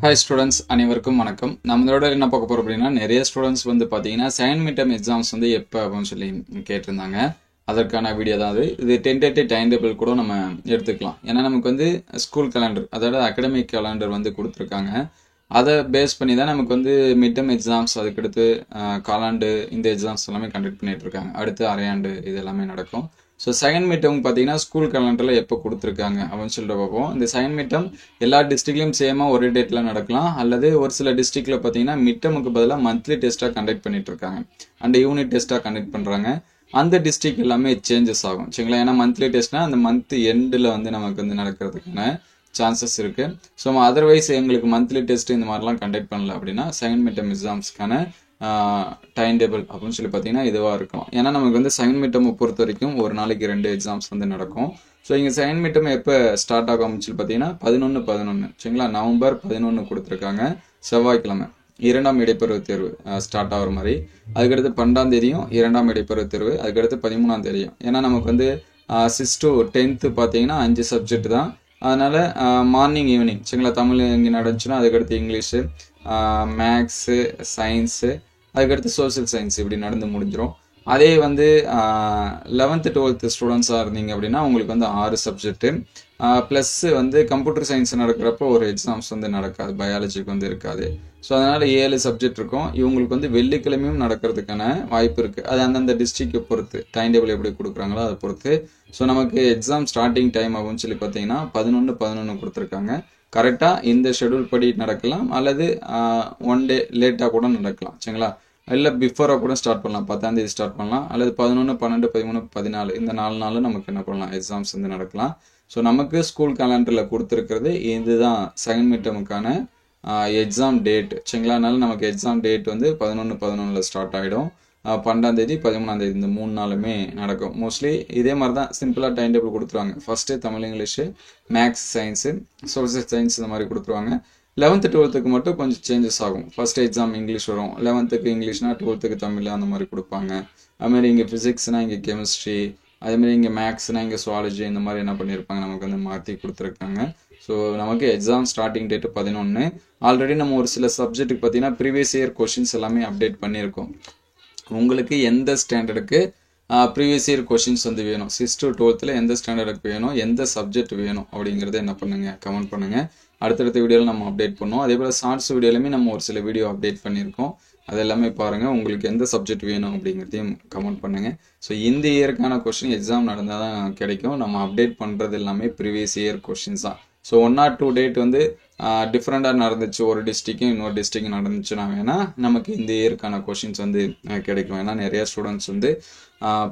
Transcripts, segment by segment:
Hi students, அனைவருக்கும் வணக்கம். நம்மளோட என்ன பார்க்க போறோம் அப்படின்னா நிறைய ஸ்டூடண்ட்ஸ் வந்து பாத்தீங்கன்னா செகண்ட் மிட்டம் எக்ஸாம்ஸ் வந்து எப்ப அப்படின்னு சொல்லி கேட்டிருந்தாங்க. அதற்கான வீடியோ தான் இது டென்டேட்டிவ் டைம் டேபிள் கூட நம்ம எடுத்துக்கலாம். ஏன்னா நமக்கு வந்து ஸ்கூல் கேலண்டர் அதாவது அகாடமிக் கேலண்டர் வந்து கொடுத்துருக்காங்க. அதை பேஸ் பண்ணி தான் நமக்கு வந்து மிட்டம் எக்ஸாம்ஸ் அதுக்கடுத்து காலாண்டு இந்த எக்ஸாம்ஸ் எல்லாமே கண்டக்ட் பண்ணிட்டு இருக்காங்க. அடுத்து அரையாண்டு இது எல்லாமே நடக்கும். ஸோ செகண்ட் மிட்டம் பார்த்தீங்கன்னா ஸ்கூல் கேலண்டரில் எப்போ கொடுத்துருக்காங்க அப்படின்னு சொல்லிட்டு பார்ப்போம். இந்த செகண்ட் மிட்டம் எல்லா டிஸ்ட்ரிக்ட்லையும் சேமாக ஒரே டேட்டில் நடக்கலாம், அல்லது ஒரு சில டிஸ்ட்ரிக்டில் பார்த்தீங்கன்னா மிட்டமுக்கு பதிலாக மந்த்லி டெஸ்ட்டாக கண்டக்ட் பண்ணிட்டு இருக்காங்க அண்ட் யூனிட் டெஸ்ட்டாக கண்டக்ட் பண்ணுறாங்க. அந்த டிஸ்ட்ரிக்ட் எல்லாமே சேஞ்சஸ் ஆகும் சரிங்களா. ஏன்னா மந்த்லி டெஸ்ட்னா அந்த மந்த் எண்டில் வந்து நமக்கு வந்து நடக்கிறதுக்கான சான்சஸ் இருக்கு. ஸோ அதர்வைஸ் எங்களுக்கு மந்த்லி டெஸ்ட் இந்த மாதிரிலாம் கண்டக்ட் பண்ணல அப்படின்னா செகண்ட் மிட்டம் எக்ஸாம்ஸ்க்கான டைம் டேபிள் அப்படின்னு சொல்லி பார்த்தீங்கன்னா இதுவாக இருக்கும். ஏன்னா நமக்கு வந்து செகண்ட் மிட்டம் பொறுத்த வரைக்கும் ஒரு நாளைக்கு 2 எக்ஸாம்ஸ் வந்து நடக்கும். ஸோ இங்கே செகண்ட் மிட்டம் எப்போ ஸ்டார்ட் ஆகும் சொல்லி பார்த்தீங்கன்னா 11 சரிங்களா. நவம்பர் 11 கொடுத்துருக்காங்க, செவ்வாய்க்கிழமை. 2ஆம் இடைப்பருவ தேர்வு ஸ்டார்ட் ஆகிற மாதிரி. அதுக்கடுத்து 12ஆம் தேதியும் 2ஆம் இடைப்பருவ தேர்வு, அதுக்கடுத்து 13ஆம் தேதியும். ஏன்னா நமக்கு வந்து 6 to 10th பார்த்தீங்கன்னா 5 சப்ஜெக்ட் தான். அதனால மார்னிங் ஈவினிங் சரிங்களா. தமிழ் இங்கே நடந்துச்சுன்னா அதுக்கடுத்து இங்கிலீஷு, மேக்ஸு, சயின்ஸு, அதுக்கடுத்து சோசியல் சயின்ஸ் இப்படி நடந்து முடிஞ்சிடும். அதே வந்து 11th 12th ஸ்டூடெண்ட்ஸாக இருந்தீங்க அப்படின்னா உங்களுக்கு வந்து 6 சப்ஜெக்ட்டு ப்ளஸ் வந்து கம்ப்யூட்டர் சயின்ஸ் நடக்கிறப்போ ஒரு எக்ஸாம்ஸ் வந்து நடக்காது, பயாலஜிக்கு வந்து இருக்காது. ஸோ அதனால் 7 சப்ஜெக்ட் இருக்கும். இவங்களுக்கு வந்து வெள்ளிக்கிழமையும் நடக்கிறதுக்கான வாய்ப்பு இருக்குது. அது அந்தந்த டிஸ்ட்ரிக்டை பொறுத்து டைம் டேபிள் எப்படி கொடுக்குறாங்களோ அதை பொறுத்து. ஸோ நமக்கு எக்ஸாம் ஸ்டார்டிங் டைம் அப்படின்னு சொல்லி பார்த்தீங்கன்னா 11 கொடுத்துருக்காங்க. கரெக்டாக இந்த ஷெடியூல் படி நடக்கலாம், அல்லது 1 டே லேட்டாக கூட நடக்கலாம் சரிங்களா. இல்லை பிஃபோராக கூட ஸ்டார்ட் பண்ணலாம், 10ஆம் தேதி ஸ்டார்ட் பண்ணலாம், அல்லது 11, 12, 13, 14 இந்த 4 நாளும் நமக்கு என்ன பண்ணலாம், எக்ஸாம்ஸ் வந்து நடக்கலாம். ஸோ நமக்கு ஸ்கூல் கேலண்டரில் கொடுத்துருக்கிறது இதுதான் செகண்ட் மிட்டமுக்கான எக்ஸாம் டேட் சரிங்களா. அதனால நமக்கு எக்ஸாம் டேட் வந்து 11 ஸ்டார்ட் ஆகிடும். 12ஆம் தேதி 13ஆம் தேதி இந்த 3 நாளுமே நடக்கும். மோஸ்ட்லி இதே மாதிரி தான் சிம்பிளாக டைம் டேபிள் கொடுத்துருவாங்க. First Tamil, English, maths, science, social science இந்த மாதிரி கொடுத்துருவாங்க. 11th 12th மட்டும் கொஞ்சம் சேஞ்சஸ் ஆகும். ஃபர்ஸ்ட் எக்ஸாம் இங்கிலீஷ் வரும், 11th இங்கிலீஷ்னா 12th தமிழ் அந்த மாதிரி கொடுப்பாங்க. அதுமாதிரி இங்கே ஃபிசிக்ஸ்னால் இங்கே கெமிஸ்ட்ரி, அதேமாதிரி இங்கே மேக்ஸ்னால் இங்கே சுவாலஜி இந்த மாதிரி என்ன பண்ணியிருப்பாங்க நமக்கு வந்து மாற்றி கொடுத்துருக்காங்க. ஸோ நமக்கு எக்ஸாம் ஸ்டார்டிங் டேட்டு 11. ஆல்ரெடி நம்ம ஒரு சில சப்ஜெக்ட்டுக்கு பார்த்தீங்கன்னா ப்ரீவியஸ் இயர் கொஷின்ஸ் எல்லாமே அப்டேட் பண்ணியிருக்கோம். உங்களுக்கு எந்த ஸ்டாண்டர்டுக்கு ப்ரீவியஸ் இயர் கொஷின்ஸ் வந்து வேணும், 6 to 12th எந்த ஸ்டாண்டர்டுக்கு வேணும், எந்த சப்ஜெக்ட் வேணும் அப்படிங்கிறத என்ன பண்ணுங்கள், கமெண்ட் பண்ணுங்கள். அடுத்தடுத்த வீடியோவில் நம்ம அப்டேட் பண்ணுவோம். அதே போல் ஷார்ட்ஸ் வீடியோலையுமே நம்ம ஒரு சில வீடியோ அப்டேட் பண்ணியிருக்கோம். அது எல்லாமே பாருங்கள். உங்களுக்கு எந்த சப்ஜெக்ட் வேணும் அப்படிங்கிறதையும் கமெண்ட் பண்ணுங்கள். ஸோ இந்த இயருக்கான கொஷின் எக்ஸாம் நடந்தால் தான் கிடைக்கும். நம்ம அப்டேட் பண்ணுறது எல்லாமே ப்ரீவியஸ் இயர் கொஷின்ஸ் தான். ஸோ 1 or 2 டேட் வந்து டிஃப்ரெண்ட்டாக நடந்துச்சு, ஒரு டிஸ்ட்ரிக்கும் இன்னொரு டிஸ்ட்ரிக் நடந்துச்சுன்னா வேணால் நமக்கு இந்த இயருக்கான கொஷின்ஸ் வந்து கிடைக்கும். ஏன்னா நிறையா ஸ்டூடெண்ட்ஸ் வந்து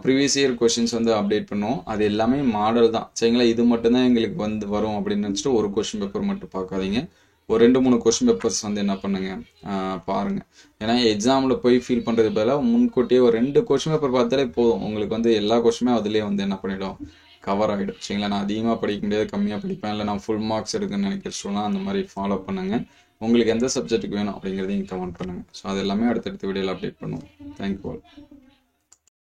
ப்ரீவியஸ் இயர் கொஷின்ஸ் வந்து அப்டேட் பண்ணுவோம். அது எல்லாமே மாடல் தான் சரிங்களா. இது மட்டும்தான் எங்களுக்கு வந்து வரும் அப்படின்னு நினச்சிட்டு ஒரு கொஷின் பேப்பர் மட்டும் பார்க்காதீங்க. ஒரு 2-3 கொஷின் பேப்பர்ஸ் வந்து என்ன பண்ணுங்க பாருங்கள். ஏன்னா எக்ஸாமில் போய் ஃபீல் பண்ணுறது பதிலாக முன்கூட்டியே ஒரு 2 கொஷின் பேப்பர் பார்த்தாலே போதும். உங்களுக்கு வந்து எல்லா கொஷினுமே அதிலே வந்து என்ன பண்ணிடும், கவர் ஆகிடும் சரிங்களா. நான் அதிகமாக படிக்க முடியாது, கம்மியாக படிப்பேன், இல்லை நான் ஃபுல் மார்க்ஸ் எடுக்குன்னு நினைக்கிறேன், அந்த மாதிரி ஃபாலோ பண்ணுங்கள். உங்களுக்கு எந்த சப்ஜெக்ட்டுக்கு வேணும் அப்படிங்கிறதையும் கமெண்ட் பண்ணுங்கள். ஸோ அது எல்லாமே அடுத்தடுத்த வீடியோவில் அப்டேட் பண்ணுவோம். Thank you all.